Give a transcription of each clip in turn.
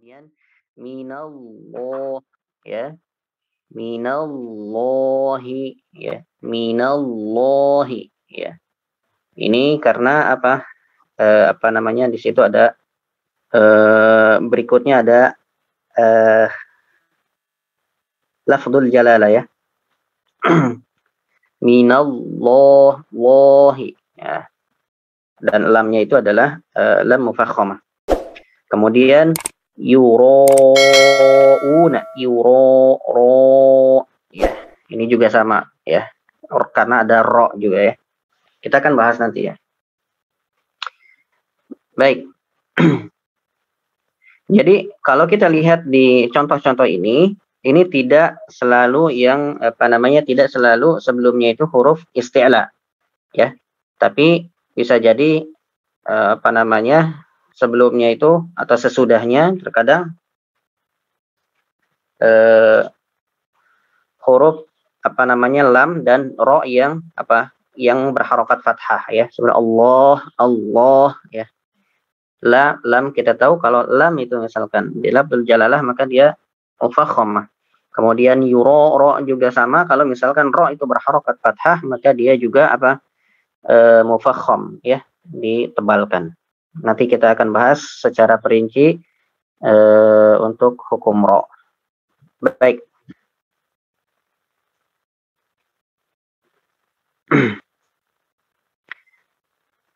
Kemudian minallah, ya, minallahi, ya, minallahi, ya. Ini karena apa? Apa namanya, di situ ada berikutnya ada lafdzul jalalah, ya. Minallahi, ya. Dan lamnya itu adalah lam mufakhamah. Kemudian yurouna, ya. Ini juga sama, ya. Karena ada ro juga, ya. Kita akan bahas nanti, ya. Baik. Jadi kalau kita lihat di contoh-contoh ini tidak selalu yang apa namanya, tidak selalu sebelumnya itu huruf isti'la, ya. Tapi bisa jadi apa namanya, sebelumnya itu atau sesudahnya terkadang huruf apa namanya, lam dan ro yang apa, yang berharokat fathah, ya. Sebenarnya Allah, Allah, ya. Lam kita tahu kalau lam itu misalkan di lafdzul jalalah maka dia mufakhamah. Kemudian ro juga sama, kalau misalkan ro itu berharokat fathah maka dia juga apa, mufakham, ya, ditebalkan. Nanti kita akan bahas secara perinci untuk hukum ro. Baik.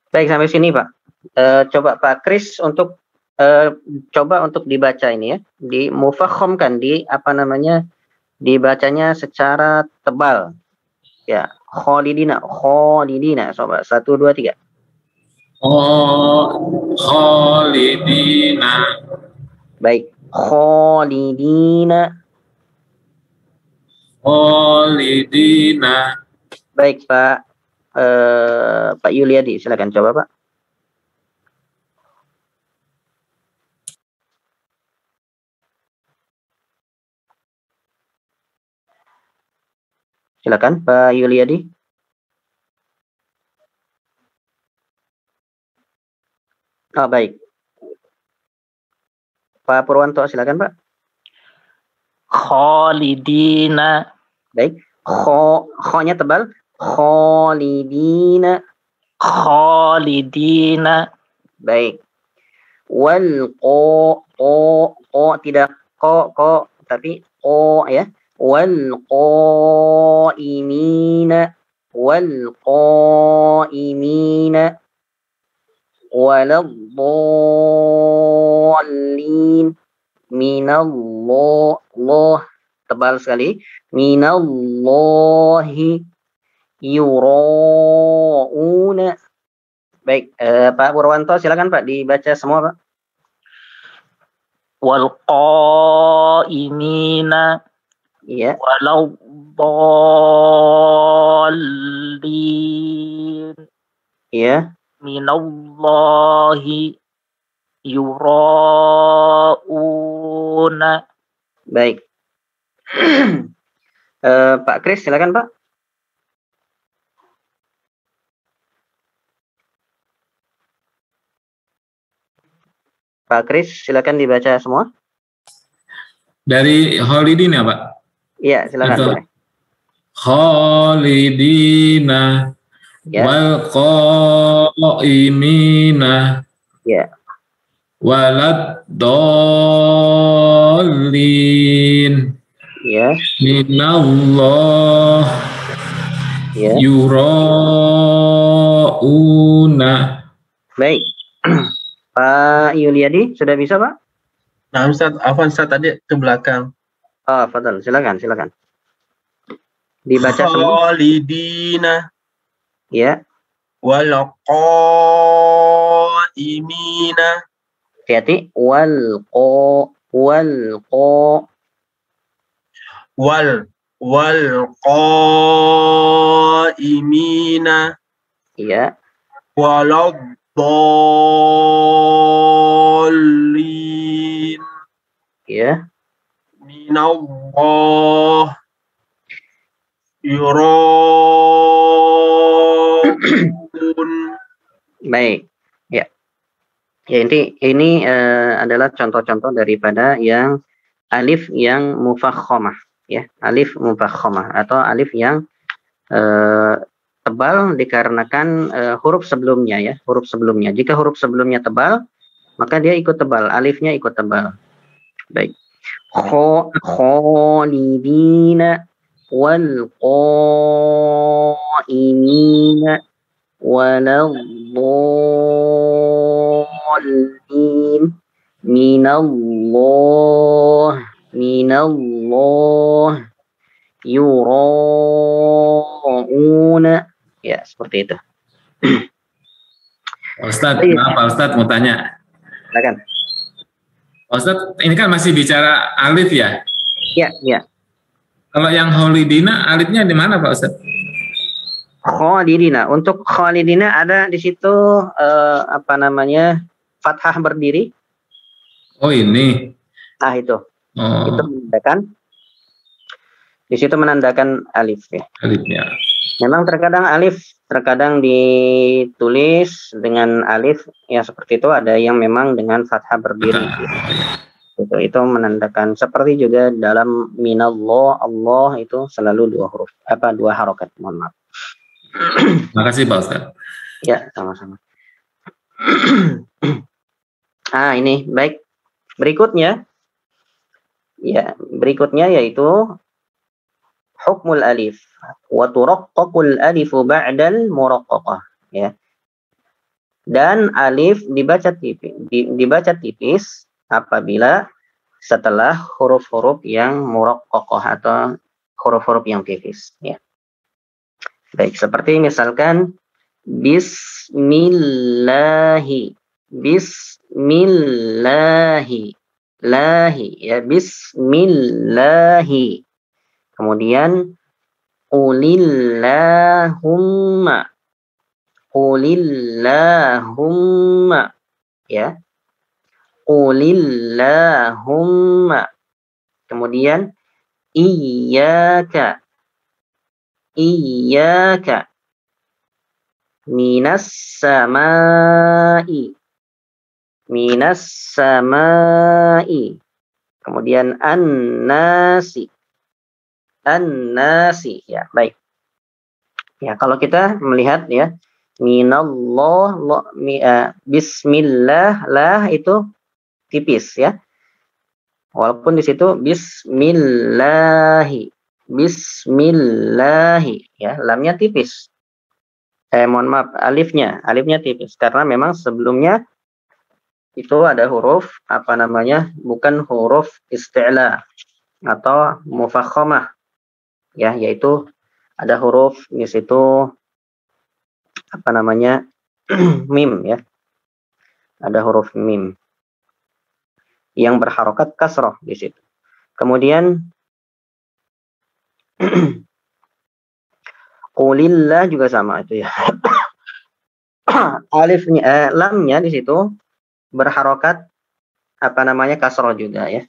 Baik, sampai sini Pak. Coba Pak Kris untuk coba untuk dibaca ini, ya, dimufakhamkan, di apa namanya, dibacanya secara tebal, ya. Khalidina, khalidina, coba 1 2 3. Khalidina. Baik, khalidina. Khalidina. Baik Pak, Pak Yuliadi, silakan coba Pak. Silakan Pak Yuliadi. Oh, baik. Pak Purwanto, silakan Pak. Khalidina. Baik. Kho-nya tebal. Khalidina. Khalidina. Baik. Wal tidak ko tapi o, ya. Wal qaimina. Wal qaimina. Waladdallin. Minallah, tebal sekali. Minallahi yurauna. Baik, Pak Purwanto, silakan Pak dibaca semua Pak. Wal qaimina. Iya. Waladdallin. Iya. Minallahi yurauna. Baik. Pak Kris, silakan Pak. Pak Kris, silakan dibaca semua. Dari Khalidin ya Pak? Iya, silakan Pak. Khalidina. Ya. Wal qaimina. Ya. Waladdallin. Ya. Minallah. Ya. Yurauna. Baik. Pak Yuliadi, sudah bisa Pak? Nah Ustaz, Afwan Ustaz tadi ke belakang. Oh, fadal, silakan. Dibaca semua. Khalidina. Ya. Wal qaimina. Hati-hati. Wal qaimina. Iya. Waladdallin. Iya. Minallah yuraun. Baik. Ya. Ya, ini adalah contoh-contoh daripada yang alif yang mufakhamah, ya, alif mufakhamah atau alif yang tebal dikarenakan huruf sebelumnya, ya, huruf sebelumnya. Jika huruf sebelumnya tebal, maka dia ikut tebal, alifnya ikut tebal. Baik. Khalidina wal qaimina waladdallin minallah yura'una, ya, seperti itu. Ustadz, maaf Pak Ustadz mau tanya. Silakan. Ustadz, ini kan masih bicara alif ya? Ya, ya. Kalau yang Khalidina, alifnya di mana Pak Ustadz? Khalidina. Untuk Khalidina ada di situ apa namanya, fathah berdiri. Oh ini. Nah itu. Oh. Itu menandakan. Di situ menandakan alif, ya. Alifnya. Memang terkadang ditulis dengan alif ya seperti itu, ada yang memang dengan fathah berdiri. Gitu. Itu menandakan, seperti juga dalam minallah, Allah itu selalu dua harokat. Mohon maaf. Makasih Pak Ustaz. Ya, sama-sama. Ini baik. Berikutnya yaitu hukmul alif wa turaqqaqul alifu ba'dal muraqqaqah, ya. Dan alif dibaca tipis apabila setelah huruf-huruf yang muraqqaqah atau huruf-huruf yang tipis, ya. Baik, seperti misalkan bismillahi, lahi, ya, bismillahi. Kemudian qulillahumma, ya, qulillahumma. Kemudian iyyaka minas samai. Kemudian annasi, ya, baik. Ya, kalau kita melihat, ya, minallah, bismillah, lah itu tipis, ya. Walaupun di situ bismillahi, ya, lamnya tipis. Mohon maaf, alifnya tipis karena memang sebelumnya itu ada huruf apa namanya, bukan huruf isti'la atau mufakhamah, ya, yaitu ada huruf di situ apa namanya mim, ya, ada huruf mim yang berharokat kasroh di situ. Kemudian qulillah juga sama itu, ya. Alifnya, lamnya di situ berharokat apa namanya kasroh juga, ya,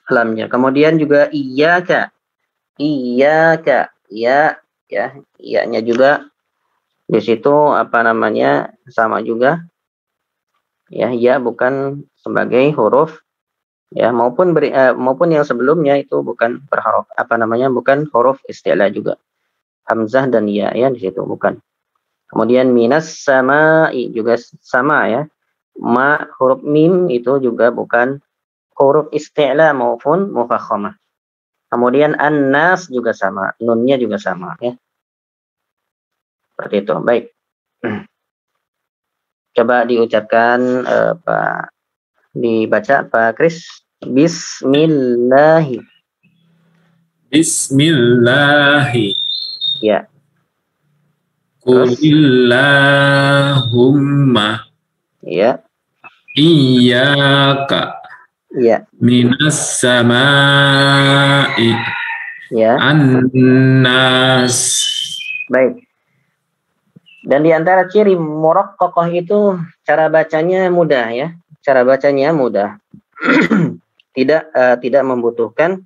lamnya. Kemudian juga iyyaka, ya, iyanya juga di situ apa namanya sama juga, ya, ya bukan sebagai huruf, ya, maupun yang sebelumnya itu bukan berharokat apa namanya, bukan huruf isti'la juga, hamzah dan ya, di situ bukan. Kemudian minas samai juga sama, ya, huruf mim itu juga bukan huruf isti'la maupun mufakhamah. Kemudian an-nas juga sama, nunnya juga sama, ya. Seperti itu. Baik. Coba diucapkan dibaca Pak Kris. Bismillahi. Ya. Qulillahumma. Ya. Iyyaka. Ya. Minas samai. Ya. Annas. Baik. Dan di antara ciri muraqqaqah itu cara bacanya mudah, ya. Cara bacanya mudah. Tidak membutuhkan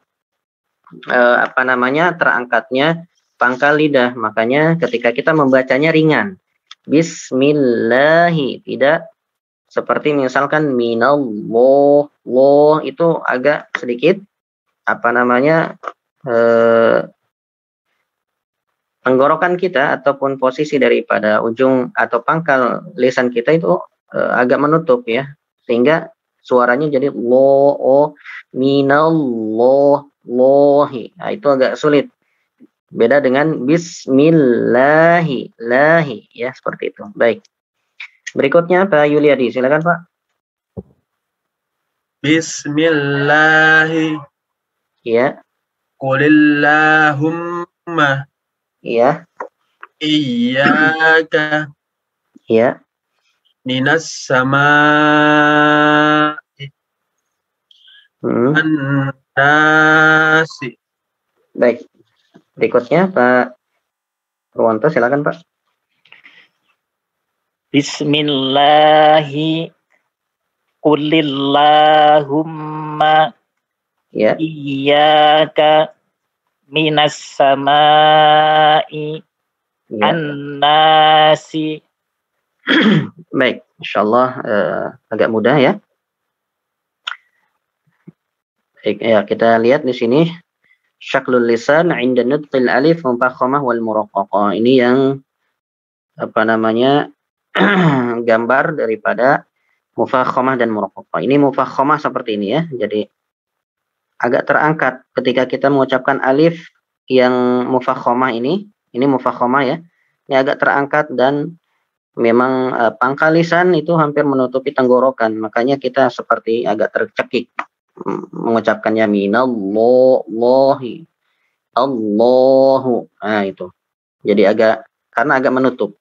apa namanya terangkatnya pangkal lidah. Makanya ketika kita membacanya ringan. Bismillahi, tidak seperti misalkan minallah, Allah itu agak sedikit apa namanya tenggorokan kita ataupun posisi daripada ujung atau pangkal lisan kita itu agak menutup ya, sehingga suaranya jadi lo minallah lohi. Nah, itu agak sulit. Beda dengan bismillahi lahi ya, seperti itu. Baik. Berikutnya Pak Yuliadi, silakan Pak. Bismillahi. Ya. Qulillahumma. Ya. Iyyaka. Ya. Minas sama'i. An-nasi. Baik. Berikutnya Pak Purwanto, silakan Pak. Bismillahi Qulillahumma Ya. iyyaka minas sama'i Ya. an-nasi. Baik, insyaallah agak mudah ya. Baik, ya, kita lihat di sini syaklul lisan 'inda nutqil alif mufakhamah wal muraqqaqah. Ini yang apa namanya gambar daripada mufakhamah dan muraqqaqah. Ini mufakhamah seperti ini ya. Jadi agak terangkat ketika kita mengucapkan alif yang mufakhamah ini mufakhamah ya. Ini agak terangkat dan memang pangkal lisan itu hampir menutupi tenggorokan. Makanya kita seperti agak tercekik mengucapkannya minallahi Allahu. Nah, itu. Jadi karena agak menutup.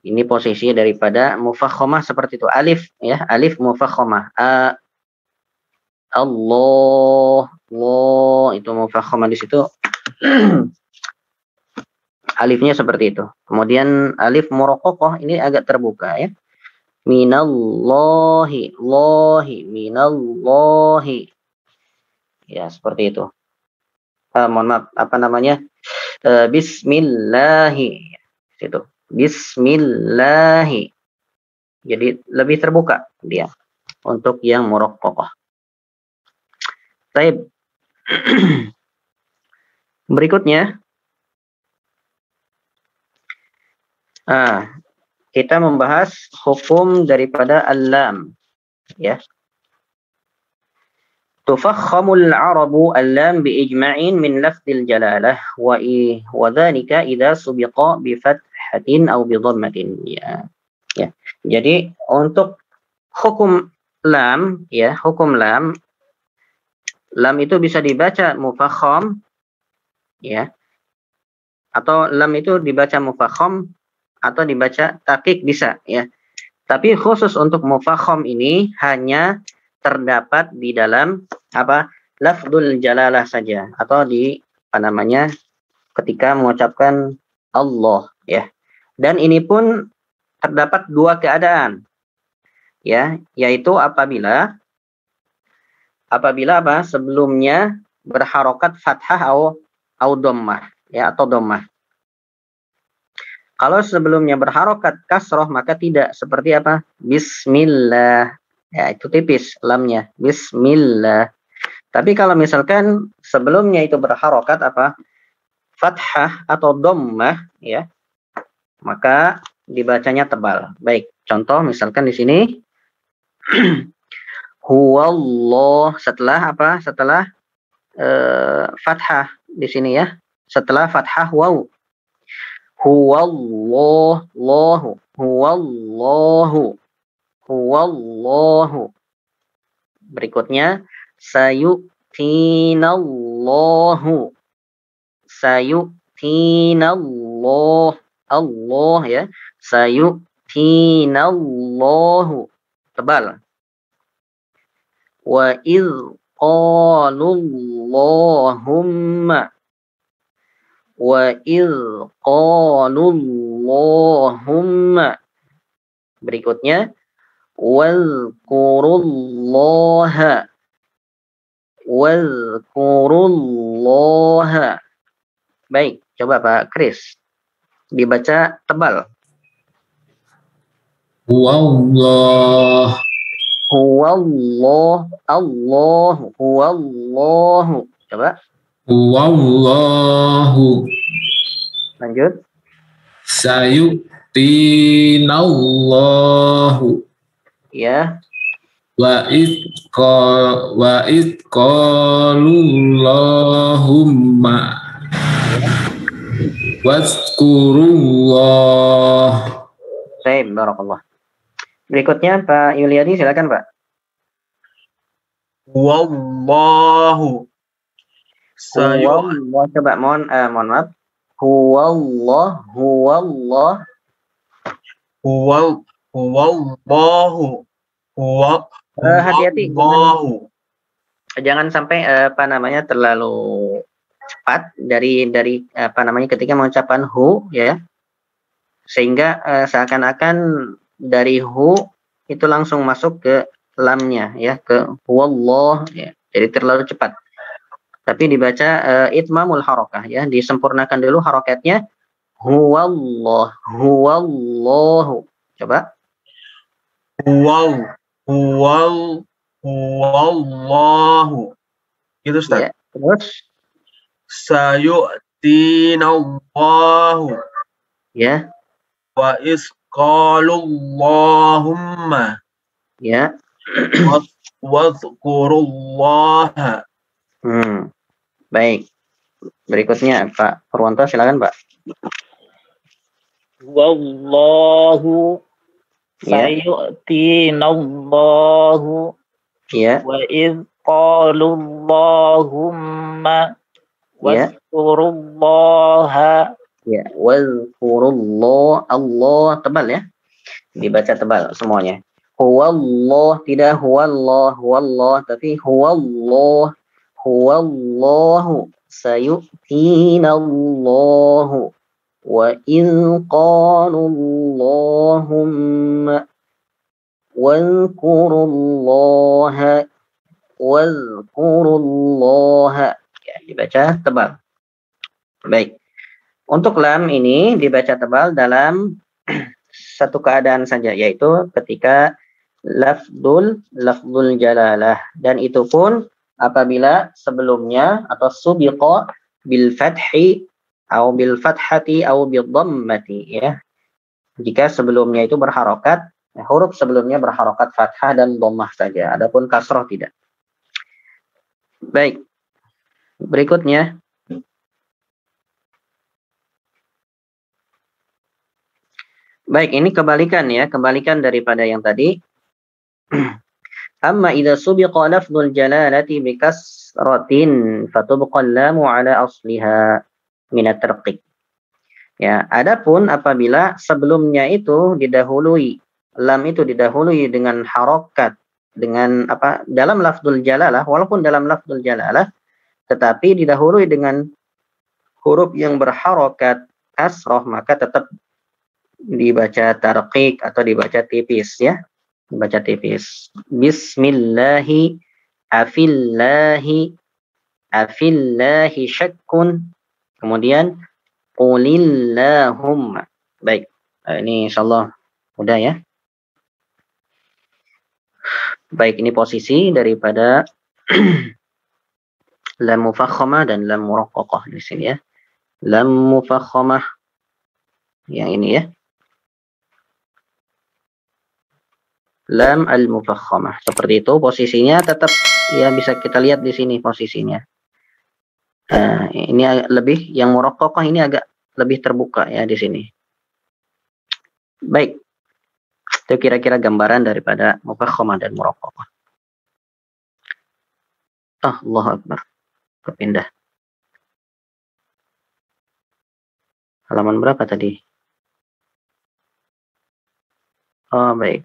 Ini posisi daripada mufakhamah seperti itu. Alif ya, alif mufakhamah. Allah itu mufakhamah di situ. Alifnya seperti itu. Kemudian alif muraqqaqah ini agak terbuka ya. Minallahi, minallahi. Ya, seperti itu. Mohon maaf, apa namanya? Bismillahi. Situ. Bismillahi. Jadi lebih terbuka dia untuk yang muraqqaqah. Baik. Berikutnya kita membahas hukum daripada al-lam ya. Tufakhamul arabu al-lam bi ijma'in min lafdil jalalah wa dhalika idza subiqa bi fathatin aw bi dhammatin ya. Ya. Jadi untuk hukum lam ya, hukum lam itu bisa dibaca mufakham ya. Atau lam itu dibaca mufakham atau dibaca takik bisa ya. Tapi khusus untuk mufakham ini hanya terdapat di dalam lafdzul jalalah saja, atau di ketika mengucapkan Allah ya. Dan ini pun terdapat dua keadaan ya, yaitu apabila sebelumnya berharokat fathah atau dhammah ya, atau dhammah. Kalau sebelumnya berharokat kasroh maka tidak, seperti Bismillah. Ya, itu tipis lamnya. Bismillah. Tapi kalau misalkan sebelumnya itu berharokat fathah atau dhammah ya, maka dibacanya tebal. Baik, contoh misalkan di sini huwallah, setelah Setelah fathah di sini ya. Setelah fathah waw. Huwallahu, huwallahu, huwallahu. Berikutnya sayu'tinallahu, sayu'tinallah, Allah ya, sayu'tinallahu, tebal. Wa idh qalullahumma, wa idh qalullahumma. Berikutnya wadhkurullaha, wadhkurullaha. Baik, coba Pak Kris dibaca tebal. huwallah, Huwallah, Allah, huwallahu. Coba huwallahu, lanjut. sayu'tinallahu, Ya, wa id qalullahumma wazkurullah. baik, barakallah. Berikutnya Pak Yuliadi, silakan Pak. Wallahu. Huwallah, coba mohon maaf. Huwallah, huwallah. Huwallahu. Hati-hati, Huwallahu. jangan sampai terlalu cepat dari ketika mengucapkan hu, ya, sehingga seakan-akan dari hu itu langsung masuk ke lamnya, ya, ke huwallah, ya, jadi terlalu cepat. Tapi dibaca itmamul harakah, ya, disempurnakan dulu harakatnya. Huwallah, huwallahu. Coba. Huwallahu. Gitu Ustaz. Ya, terus. Sayu'tinallahu. Ya. Wa isqalullahumma. Ya. Wazkurullaha. Baik. Berikutnya Pak Purwanto, silakan Pak. Wallahu Ya. sayu'tinallahu Ya. wa idh qalullahumma Ya. wazkurullaha. Ya, wazkurullah, Allah tebal, ya. Dibaca tebal semuanya. Huwallah, tidak huwallah, huwallah, tapi huwallah, huwallahu sayu'tinallahu wa in qalullahumma wazkurullaha wazkurullaha. Ya, dibaca tebal. Baik. Untuk lam ini dibaca tebal dalam satu keadaan saja, yaitu ketika lafzul jalalah, dan itu pun apabila sebelumnya atau subiqa bil fathati atau bil dhammati, ya. Jika sebelumnya itu berharokat, huruf sebelumnya berharokat fathah dan dhammah saja, adapun kasroh tidak. Baik. Berikutnya baik, ini kebalikan, ya, kebalikan daripada yang tadi. Amma idza subiqa lafdzul jalalati bi kasratin fatubqa lamu ala asliha min at-tarqiq. Ya, adapun apabila sebelumnya itu didahului, lam itu didahului dengan harokat, dengan apa, dalam lafdzul jalalah, walaupun dalam lafdzul jalalah, tetapi didahului dengan huruf yang berharokat kasroh, maka tetap dibaca tarqiq atau dibaca tipis, ya. Dibaca tipis. Bismillahi afillahi syakkun. Kemudian qulillahumma. Baik. Ini insyaallah mudah, ya. Baik, ini posisi daripada lam mufakhamah dan lam muraqqaqah di sini, ya. Lam mufakhamah yang ini, ya. Lam al-mufakhamah. Seperti itu posisinya, tetap, ya, bisa kita lihat di sini posisinya. Ini lebih, yang muraqqaqah ini agak lebih terbuka, ya, di sini. Baik. Itu kira-kira gambaran daripada mufakhamah dan muraqqaqah. Allahu Akbar. Kepindah. Halaman berapa tadi? Oh, baik.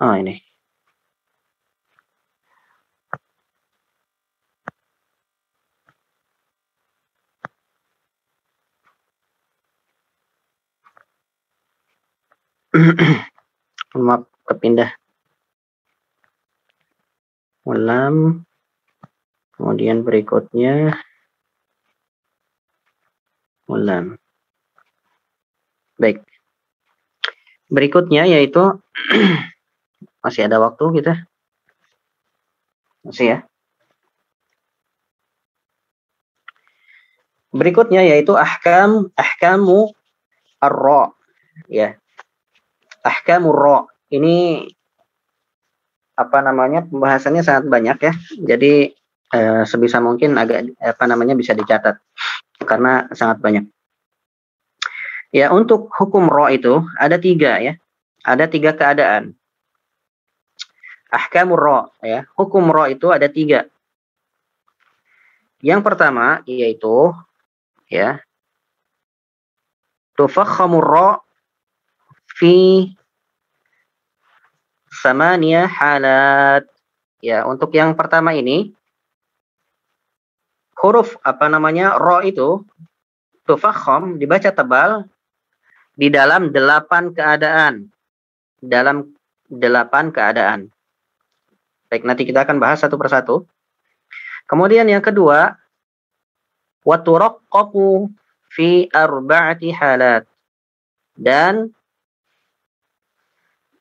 Oh, ini. Maaf, kepindah. Lam. Kemudian berikutnya Lam. Baik. Berikutnya yaitu masih ada waktu kita. Masih ya. Berikutnya yaitu ahkamu ar-ra, ya. Ahkamur ra. Ini apa namanya? Pembahasannya sangat banyak ya. Jadi sebisa mungkin agak bisa dicatat karena sangat banyak. Ya, untuk hukum ra itu ada 3 ya. Ada 3 keadaan. Ahkamur ra ya. Hukum ra itu ada 3. Yang pertama yaitu ya tufakhamur ra fi samania halat. Ya, untuk yang pertama ini huruf ra itu tufakham dibaca tebal di dalam 8 keadaan. Dalam 8 keadaan. Baik, nanti kita akan bahas satu persatu. Kemudian yang kedua, wa turaqqaqu fi 4 halat. Dan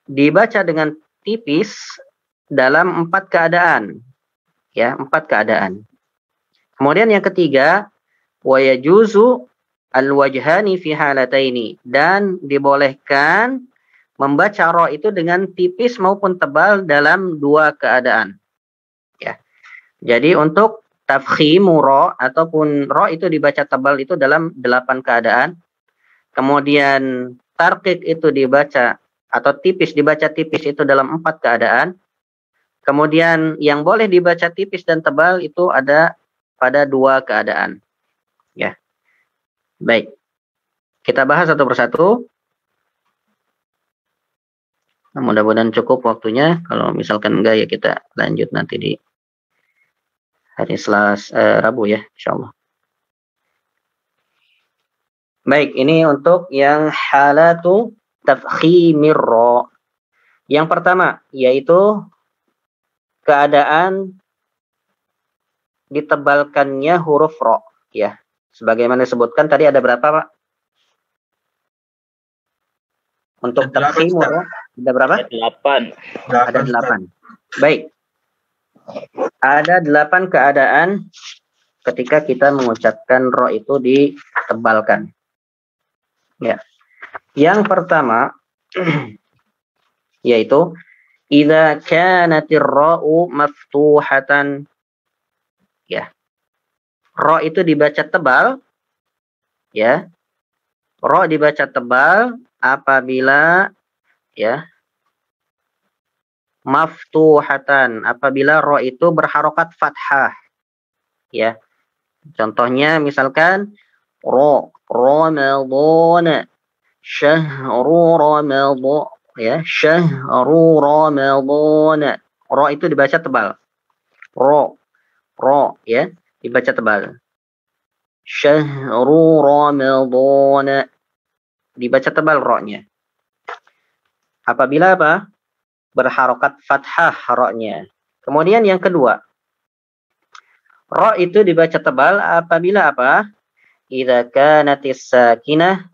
dibaca dengan tipis dalam 4 keadaan. Ya, 4 keadaan. Kemudian yang ketiga, wa yajuzu al-wajhani fi halataini, dan dibolehkan membaca ra itu dengan tipis maupun tebal dalam 2 keadaan. Ya. Jadi untuk tafkhimu ra ataupun ra itu dibaca tebal itu dalam 8 keadaan. Kemudian tarqiq itu dibaca atau tipis dibaca tipis itu dalam 4 keadaan. Kemudian yang boleh dibaca tipis dan tebal itu ada pada 2 keadaan. Ya. Baik. Kita bahas satu persatu. Nah, mudah-mudahan cukup waktunya. Kalau misalkan enggak ya kita lanjut nanti di hari Selasa, Rabu ya, insyaallah. Baik, ini untuk yang halatu tafkhimir ra. Yang pertama yaitu keadaan ditebalkannya huruf ra, ya. Sebagaimana disebutkan tadi ada berapa, Pak? Untuk tafkhim ra ada berapa? 8. Ada 8. Baik. Ada 8 keadaan ketika kita mengucapkan ra itu ditebalkan. Ya. Yang pertama yaitu idza kanatir ra'u maftuhatan. Ya. Ra itu dibaca tebal, ya. Ra dibaca tebal apabila ya maftuhatan, apabila ra itu berharokat fathah. Ya. Contohnya misalkan Ramadan, syahru Ramadan, ya, syahru Ramadan. Ra itu dibaca tebal. Ra ya, dibaca tebal. Syahru Ramadan, dibaca tebal ra-nya. Apabila apa? Berharokat fathah ra-nya. Kemudian yang kedua, ra itu dibaca tebal apabila apa? Idza kanatis sakinah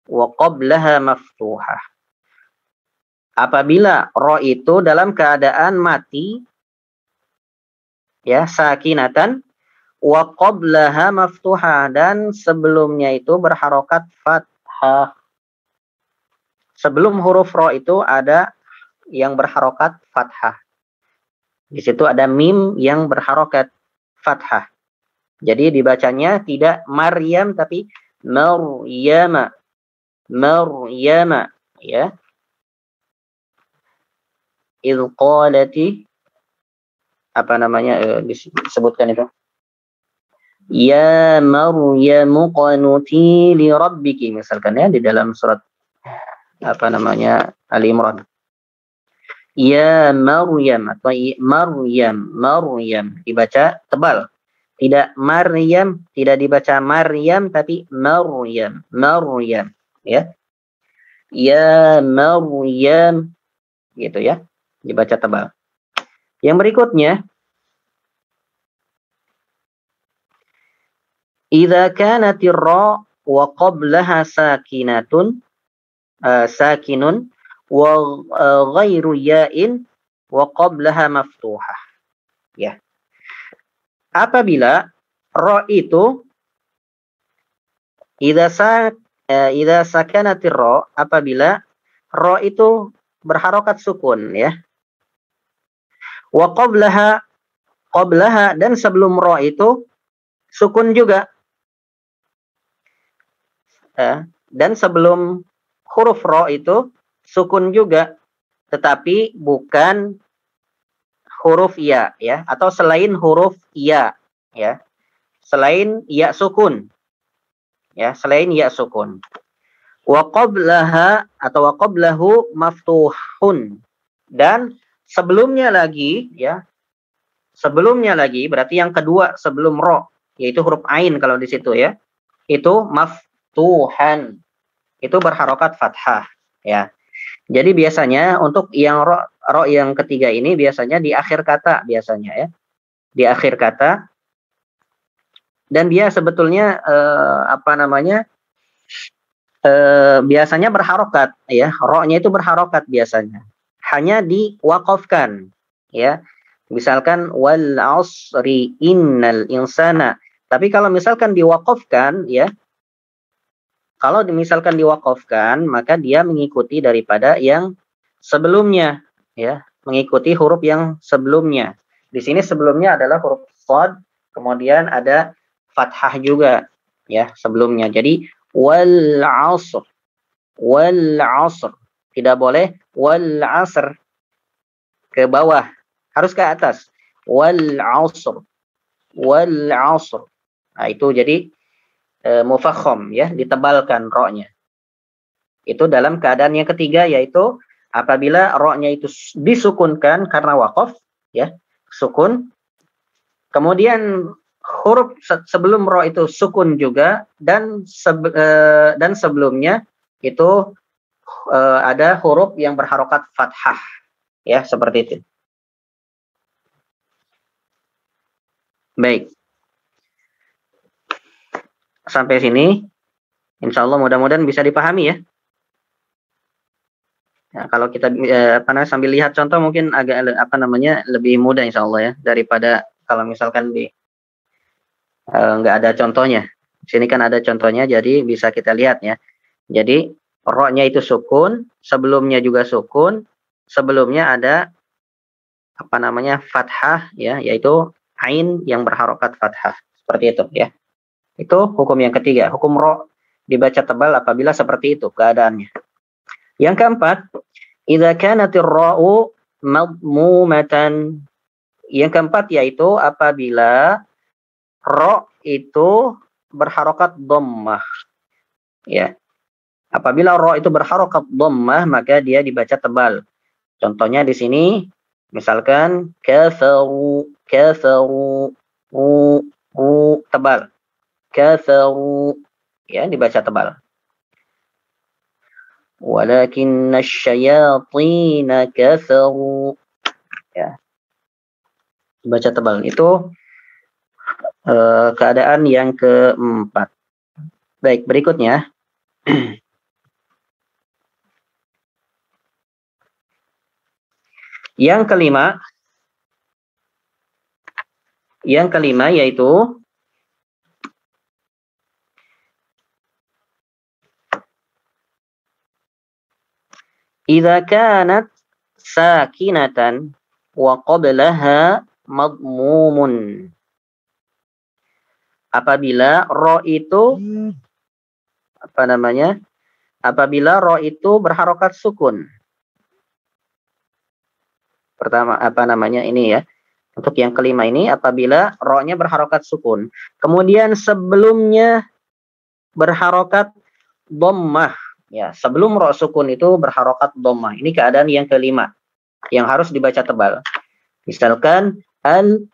wa qablaha maftuhah. Apabila ra itu dalam keadaan mati, ya, sakinatan, wa qablaha maftuhah, dan sebelumnya itu berharokat fathah. Sebelum huruf ra itu ada yang berharokat fathah. Di situ ada mim yang berharokat fathah. Jadi dibacanya tidak Maryam tapi Maryama. Maryama, ya. Idz qalati, apa namanya, disebutkan itu. Ya Maryamu qanuti li rabbiki, misalkan ya, di dalam surat apa namanya Ali Imran. Ya Maryam atau Maryam dibaca tebal. Tidak Maryam, tidak dibaca Maryam tapi Maryam, ya. Ya Maryam, gitu ya, dibaca tebal. Yang berikutnya Idza kanatir ra wa qablaha sakinatun sakinun wa ghairu ya'in wa qablaha maftuhah. Ya. Apabila ra itu idza sakanatir ra, apabila ra itu berharokat sukun, ya. Wa qablaha dan sebelum ra itu sukun juga. Dan sebelum huruf ra itu sukun juga, tetapi bukan huruf ya, ya, atau selain huruf ya, ya, selain ya sukun, ya, selain ya sukun. Wa qablaha atau wa qablahu maftuhun, dan sebelumnya lagi, ya, sebelumnya lagi berarti yang kedua sebelum ro, yaitu huruf ain kalau di situ, ya, itu maftuhan, itu berharokat fathah, ya. Jadi biasanya untuk yang ro yang ketiga ini biasanya di akhir kata, biasanya, ya, di akhir kata, dan dia sebetulnya biasanya berharokat, ya, ro-nya itu berharokat biasanya, hanya diwakafkan, ya. Misalkan wal asri innal insana. Tapi kalau misalkan diwakafkan, ya, kalau misalkan diwakafkan, maka dia mengikuti daripada yang sebelumnya, ya, mengikuti huruf yang sebelumnya. Di sini sebelumnya adalah huruf shad, kemudian ada fathah juga, ya, sebelumnya. Jadi wal asr, tidak boleh wal asr ke bawah, harus ke atas. Wal asr. Nah, itu jadi mufakham, ya, ditebalkan ro-nya. Itu dalam keadaan yang ketiga, yaitu apabila ro-nya itu disukunkan karena wakaf, ya, sukun. Kemudian huruf sebelum ro itu sukun juga, dan sebelumnya itu ada huruf yang berharokat fathah, ya, seperti itu. Baik. Sampai sini, insya Allah mudah-mudahan bisa dipahami, ya. Ya, kalau kita sambil lihat contoh mungkin agak lebih mudah insya Allah, ya, daripada kalau misalkan nggak ada contohnya. Sini kan ada contohnya, jadi bisa kita lihat, ya. Jadi ro-nya itu sukun, sebelumnya juga sukun, sebelumnya ada fathah, ya, yaitu ain yang berharokat fathah, seperti itu, ya. Itu hukum yang ketiga, hukum ro dibaca tebal apabila seperti itu keadaannya. Yang keempat, idza kanatir ra'u madmumatan. Yang keempat yaitu apabila ro itu berharokat dhammah, ya. Apabila ro itu berharokat dhammah, maka dia dibaca tebal. Contohnya di sini, misalkan kafaru, tebal. Kafaru, ya, dibaca tebal. Walakinna syayatina kafaru, ya, dibaca tebal. Itu keadaan yang keempat. Baik, berikutnya. Yang kelima yaitu idza kanat sakinatan wa qablaha madmumun. Apabila ro itu apabila ro itu berharokat sukun. Pertama ini, ya. Untuk yang kelima ini apabila ro-nya berharokat sukun. Kemudian sebelumnya berharokat dhammah, ya. Sebelum ro sukun itu berharokat dhammah. Ini keadaan yang kelima yang harus dibaca tebal. Misalkan al-Qur'an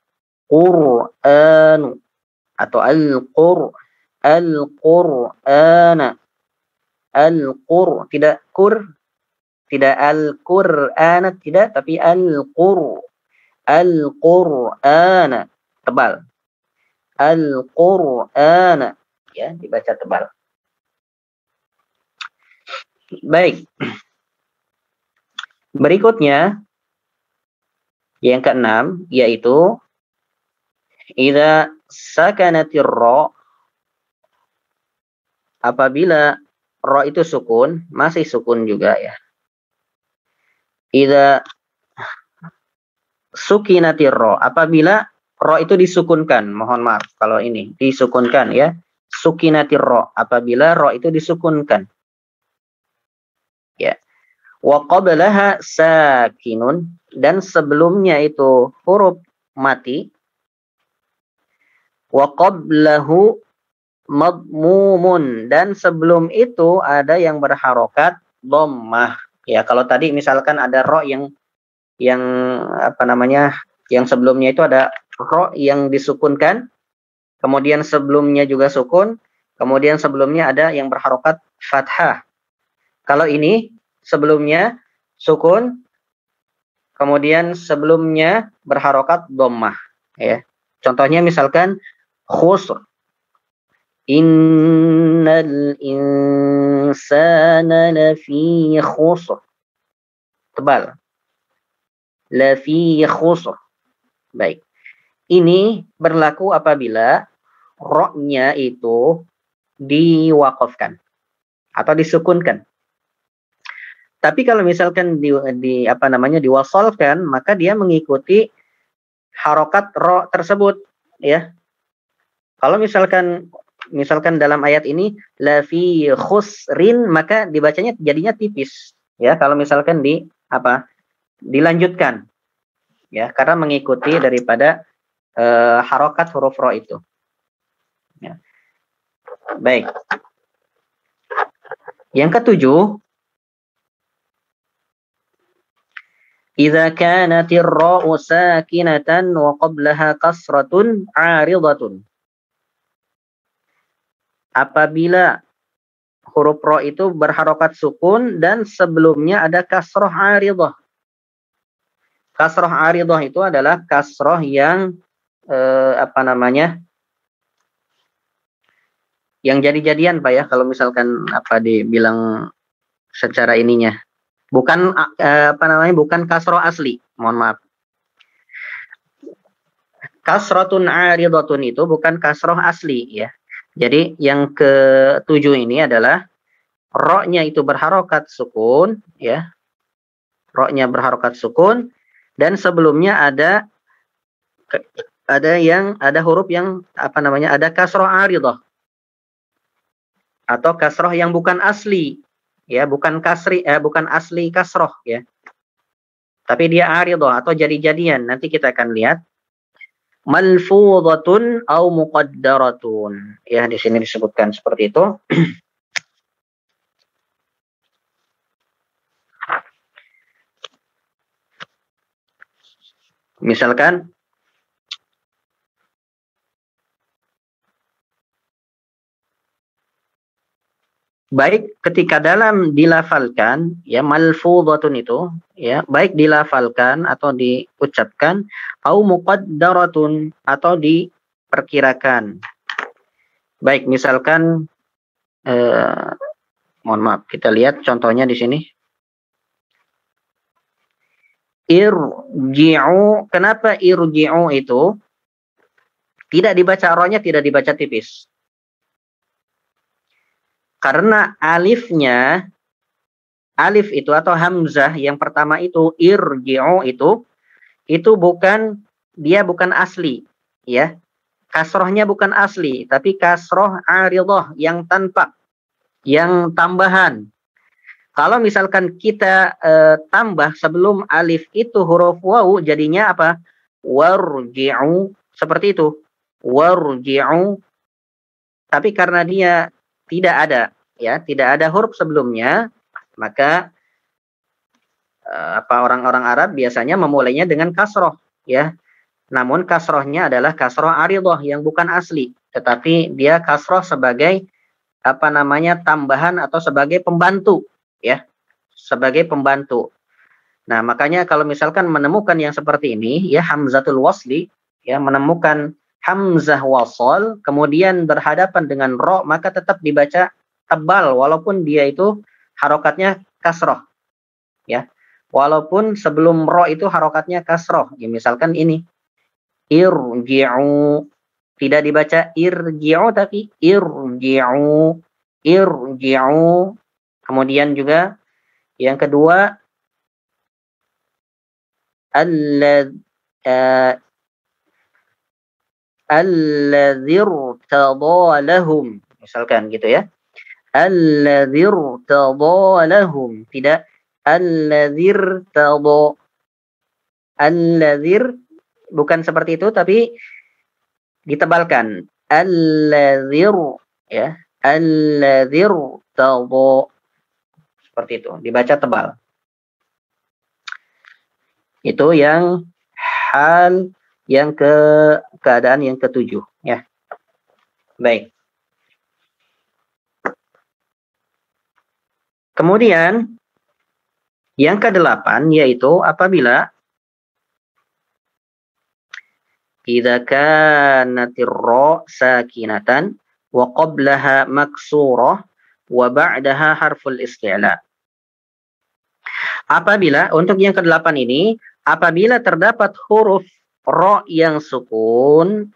atau al-Qur'ana. Tidak tidak al-Qur'ana, tidak, tapi al-Qur'ana, tebal. Al-Qur'ana. Ya, dibaca tebal. Baik. Berikutnya yang keenam yaitu idza sakanatir ra, apabila ra itu sukun, masih sukun juga ya. Idza sukinatir ra, apabila ra itu disukunkan, mohon maaf kalau ini disukunkan ya. Sukinatir ra, apabila ra itu disukunkan. Ya. Wa qablaha sakinun, dan sebelumnya itu huruf mati. Wa qablahu madmumun, dan sebelum itu ada yang berharokat dhammah. Ya, kalau tadi misalkan ada ro yang apa namanya? Yang sebelumnya itu ada ro yang disukunkan, kemudian sebelumnya juga sukun, kemudian sebelumnya ada yang berharokat fathah. Kalau ini sebelumnya sukun, kemudian sebelumnya berharokat dhammah, ya. Contohnya misalkan khusr. Innal insana lafi khusr. Tebal. Lafi khusr. Baik. Ini berlaku apabila ro-nya itu diwaqafkan atau disukunkan. Tapi kalau misalkan di apa namanya diwasalkan, maka dia mengikuti harokat ro tersebut, ya. Kalau misalkan dalam ayat ini la fi khusrin, maka dibacanya jadinya tipis, ya. Kalau misalkan dilanjutkan, ya, karena mengikuti daripada harokat huruf ro itu. Ya. Baik. Yang ketujuh, idza kanatir ra'u sakinatan wa qablaha kasratun 'aridatun. Apabila huruf ra itu berharokat sukun dan sebelumnya ada kasroh 'aridah. Kasroh 'aridah itu adalah kasroh yang apa namanya? Yang jadi-jadian, Pak, ya, kalau misalkan dibilang secara ininya. Bukan bukan kasroh asli, mohon maaf. Kasratun 'aridatun itu bukan kasroh asli, ya. Jadi yang ketujuh ini adalah ro-nya itu berharokat sukun, ya. Ro-nya berharokat sukun dan sebelumnya ada huruf yang ada kasroh 'aridah atau kasroh yang bukan asli. Ya, bukan asli kasroh, ya. Tapi dia aridah atau jadi-jadian. Nanti kita akan lihat. Malfudhatun au muqaddaratun. Ya, di sini disebutkan seperti itu. Misalkan baik ketika dalam dilafalkan, ya, malfudhatun itu, ya, baik dilafalkan atau diucapkan, au muqaddaratun atau diperkirakan. Baik, misalkan mohon maaf, kita lihat contohnya di sini. Irji'u, kenapa irji'u itu tidak dibaca ro-nya, tidak dibaca tipis? Karena alif itu atau hamzah yang pertama itu irji'u itu bukan asli, ya. Kasrohnya bukan asli, tapi kasroh 'aridah yang yang tambahan. Kalau misalkan kita tambah sebelum alif itu huruf wawu, jadinya apa? Warji'u, seperti itu. Warji'u. Tapi karena dia tidak ada huruf sebelumnya, maka orang-orang Arab biasanya memulainya dengan kasroh, ya. Namun kasrohnya adalah kasroh 'aridah yang bukan asli, tetapi dia kasroh sebagai tambahan atau sebagai pembantu, ya. Sebagai pembantu. Nah, makanya kalau misalkan menemukan yang seperti ini, ya, hamzatul wasli, ya, menemukan hamzah wasol kemudian berhadapan dengan ro, maka tetap dibaca tebal walaupun dia itu harokatnya kasroh, ya. Walaupun sebelum ro itu harokatnya kasroh, ya misalkan ini irji'u, tidak dibaca irji'u tapi irji'u, irji'u. Kemudian juga yang kedua alladzir tadalahum, misalkan gitu ya. Alladzir tadalahum, tidak alladzir tadal. Alladzir bukan seperti itu tapi ditebalkan. Alladzir, ya. Alladzir tadal. Seperti itu, dibaca tebal. Itu yang hal yang keadaan yang ketujuh, ya. Baik. Kemudian yang kedelapan yaitu apabila idza kanatir ra sakinatan wa qablaha maksurah wa ba'daha harful isti'la. Apabila untuk yang kedelapan ini, apabila terdapat huruf ro yang sukun,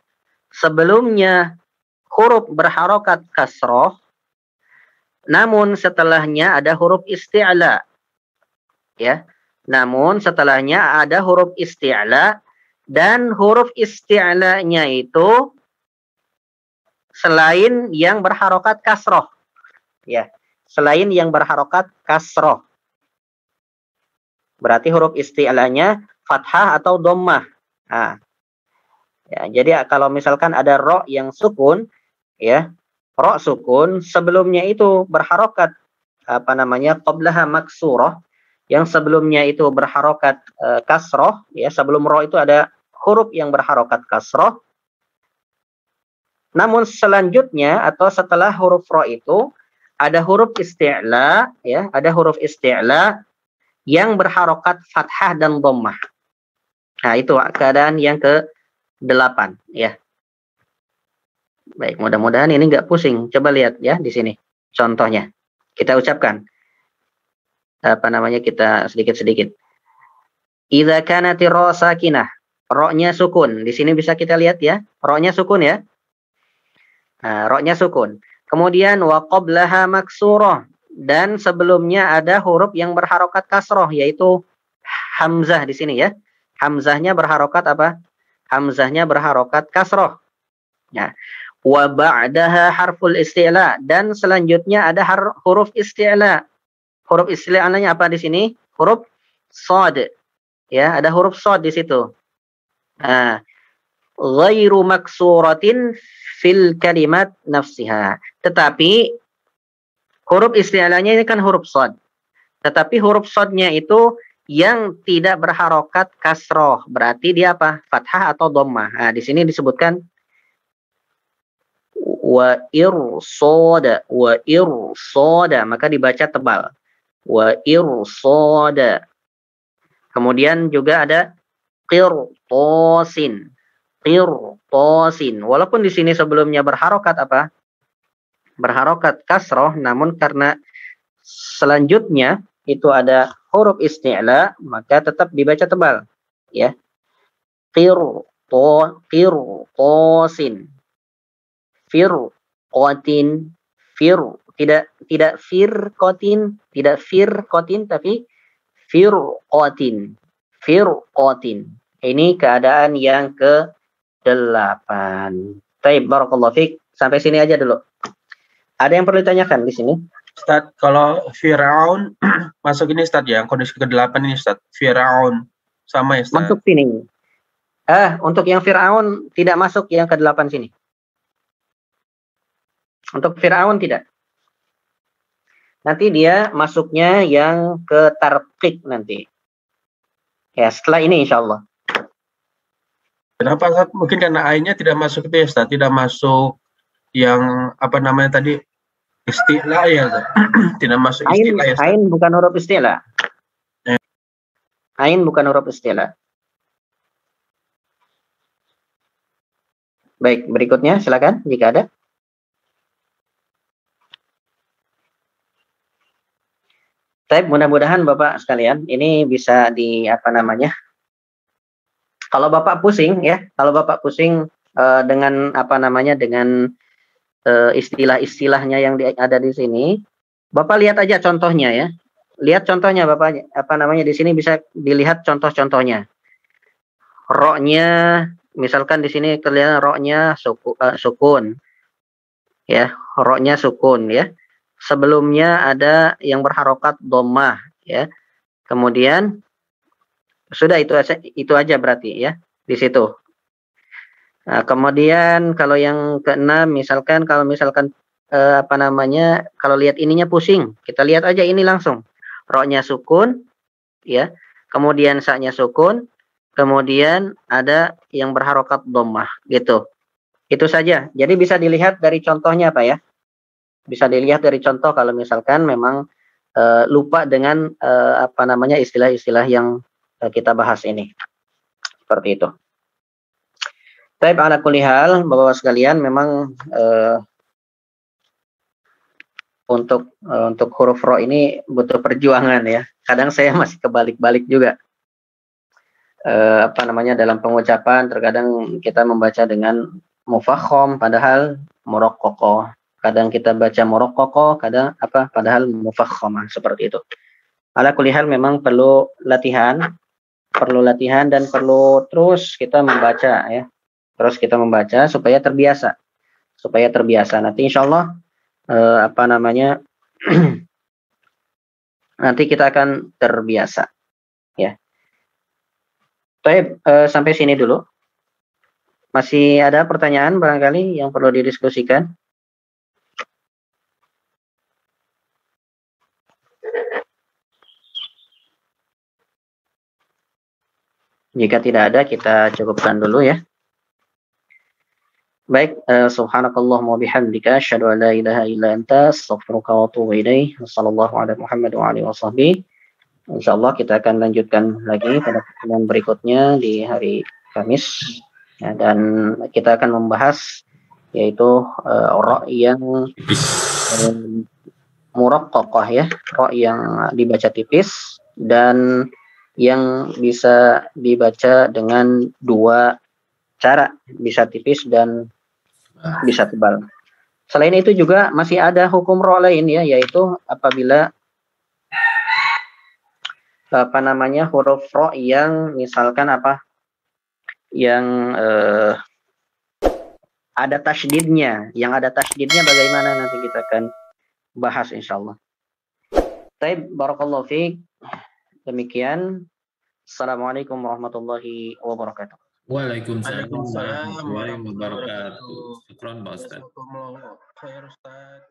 sebelumnya huruf berharokat kasroh, namun setelahnya ada huruf isti'la, ya. Namun setelahnya ada huruf isti'la dan huruf isti'lanya itu selain yang berharokat kasroh, ya. Selain yang berharokat kasroh. Berarti huruf isti'lanya fathah atau dhammah. Nah, ya, jadi kalau misalkan ada ro yang sukun, ya, ro sukun sebelumnya itu berharokat qablaha maksurah, yang sebelumnya itu berharokat kasroh, ya, sebelum ro itu ada huruf yang berharokat kasroh. Namun selanjutnya atau setelah huruf ro itu ada huruf isti'la, ya, ada huruf isti'la yang berharokat fathah dan dhammah. Nah, itu keadaan yang ke-8, ya. Baik, mudah-mudahan ini nggak pusing. Coba lihat ya di sini contohnya. Kita ucapkan kita sedikit-sedikit. Idza kanati ra sakinah, ro-nya sukun. Di sini bisa kita lihat ya, ro-nya sukun ya. Nah, ro-nya sukun. Kemudian wa qablaha maksurah, dan sebelumnya ada huruf yang berharokat kasroh, yaitu hamzah di sini ya. Hamzahnya berharokat apa? Hamzahnya berharokat kasroh. Ya. Wa ba'daha harful isti'la, dan selanjutnya ada huruf isti'la. Huruf isti'lanya apa di sini? Huruf shad. Ya, ada huruf shad di situ. Nah, ghairu maksuratin fil kalimat nafsiha. Tetapi huruf isti'lanya ini kan huruf shad. Tetapi huruf shadnya itu yang tidak berharokat kasroh. Berarti dia apa? Fathah atau dhammah. Nah, di sini disebutkan wa irsada. Wa irsada. Maka dibaca tebal. Wa irsada. Kemudian juga ada qirtasin. Qirtasin. Walaupun di sini sebelumnya berharokat apa? Berharokat kasroh, namun karena selanjutnya itu ada huruf isti'la, maka tetap dibaca tebal, ya. Qirtasin, firqatin, tidak firqatin tapi firqatin. Ini keadaan yang ke-8. Baik, barakallahu fiik. Sampai sini aja dulu. Ada yang perlu ditanyakan di sini? Ustaz, kalau Fir'aun masuk ini Ustaz ya, kondisi ke-8 ini Ustaz. Fir'aun sama ya Ustaz. Masuk sini. Untuk yang Fir'aun tidak masuk yang ke-8 sini. Untuk Fir'aun tidak. Nanti dia masuknya yang ke Tarqiq nanti. Ya, setelah ini insyaallah. Kenapa Ustaz? Mungkin karena A-nya tidak masuk itu ya Ustaz, tidak masuk yang apa namanya tadi? Isti'la ya, tidak masuk isti'la ya. Ain bukan huruf isti'la. Ain bukan huruf isti'la. Baik, berikutnya silakan jika ada. Tapi mudah-mudahan Bapak sekalian ini bisa di apa namanya? Kalau Bapak pusing ya, kalau Bapak pusing dengan apa namanya dengan istilah-istilahnya yang ada di sini, Bapak lihat aja contohnya ya. Lihat contohnya Bapak apa namanya di sini bisa dilihat contoh-contohnya. Ro-nya misalkan di sini kelihatan ro-nya sukun. Ya, ro-nya sukun ya. Sebelumnya ada yang berharokat dhammah ya. Kemudian sudah itu aja berarti ya di situ. Nah, kemudian kalau yang keenam misalkan kalau misalkan apa namanya kalau lihat ininya pusing, kita lihat aja ini langsung. Ro-nya sukun ya. Kemudian sa-nya sukun, kemudian ada yang berharokat dhammah gitu. Itu saja. Jadi bisa dilihat dari contohnya Pak ya. Bisa dilihat dari contoh kalau misalkan memang lupa dengan apa namanya istilah-istilah yang kita bahas ini. Seperti itu. Baik, ala kulli hal, Bapak-Bapak sekalian memang untuk huruf ro ini butuh perjuangan ya. Kadang saya masih kebalik-balik juga. Apa namanya dalam pengucapan terkadang kita membaca dengan mufakhom padahal muraqqaqah. Kadang kita baca muraqqaqah, kadang apa padahal mufakhamah seperti itu. Ala kulli hal memang perlu latihan dan perlu terus kita membaca ya. Terus kita membaca supaya terbiasa. Nanti insya Allah apa namanya nanti kita akan terbiasa ya. Baik, sampai sini dulu. Masih ada pertanyaan barangkali yang perlu didiskusikan? Jika tidak ada, kita cukupkan dulu ya. Baik, subhanakallahumma bihamdika asyhadu an la ilaha illa anta astaghfiruka wa atubu ilaik. Wassallallahu ala Muhammad wa alihi washabbihi. Insyaallah kita akan lanjutkan lagi pada pertemuan berikutnya di hari Kamis ya, dan kita akan membahas yaitu ro yang muraqqaqah ya, ro yang dibaca tipis dan yang bisa dibaca dengan dua cara, bisa tipis dan bisa tebal. Selain itu juga masih ada hukum ro lain ya, yaitu apabila apa namanya huruf ro yang misalkan apa yang ada tasydidnya, bagaimana nanti kita akan bahas insyaallah. Baik, barakallahu fiik. Demikian. Assalamualaikum warahmatullahi wabarakatuh. Waalaikumsalam warahmatullahi wabarakatuh. Syukran Pak Ustaz. Jazakumullah khair Ustaz.